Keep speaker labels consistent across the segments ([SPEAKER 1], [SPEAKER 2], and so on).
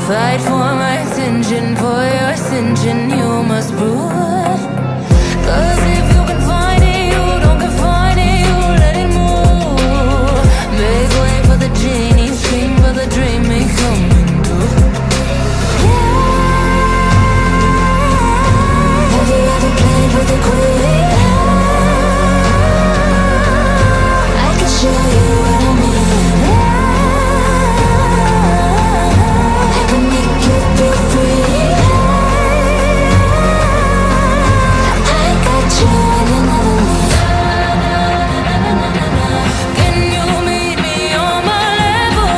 [SPEAKER 1] Fight for my attention, for your ascension, you must prove. Cause if you can find it, you don't confine it, you let it move. Make way for the genie, scream for the dream, it coming true. Have you ever played with a queen? I can show you what I mean. I can make you feel free. I got you in another me. Can you meet me on my level?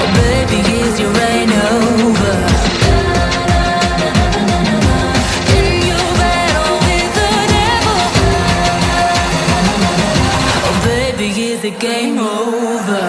[SPEAKER 1] Oh baby, is your reign over? Can you battle with the devil? Oh baby, is the game over?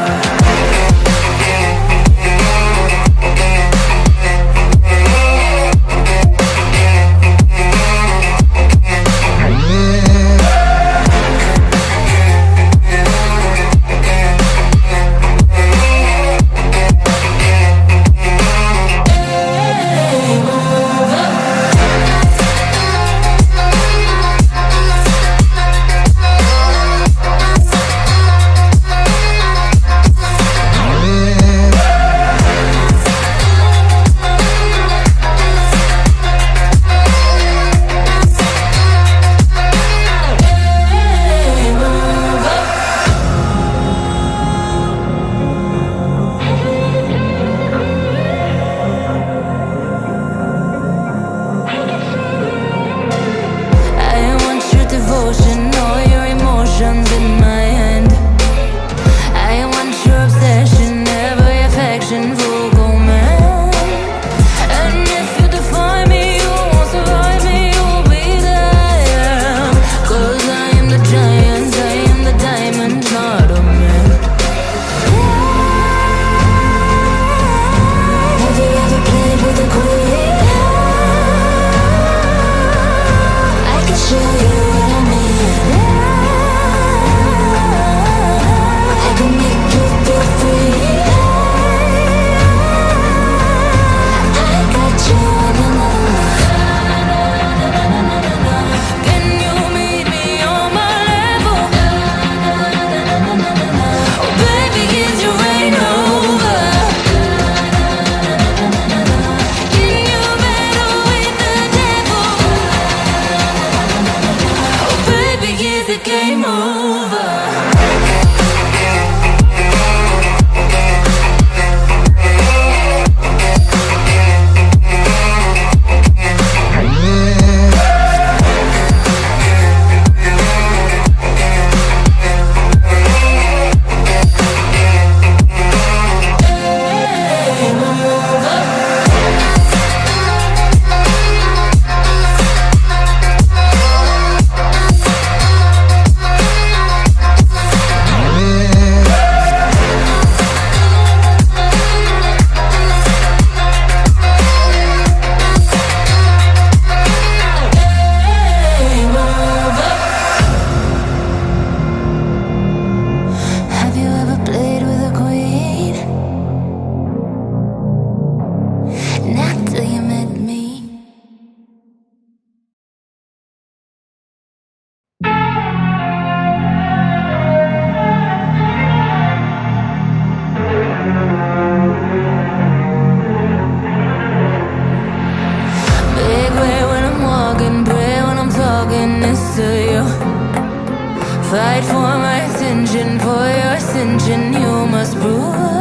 [SPEAKER 1] Fight for my attention, for your ascension, you must prove.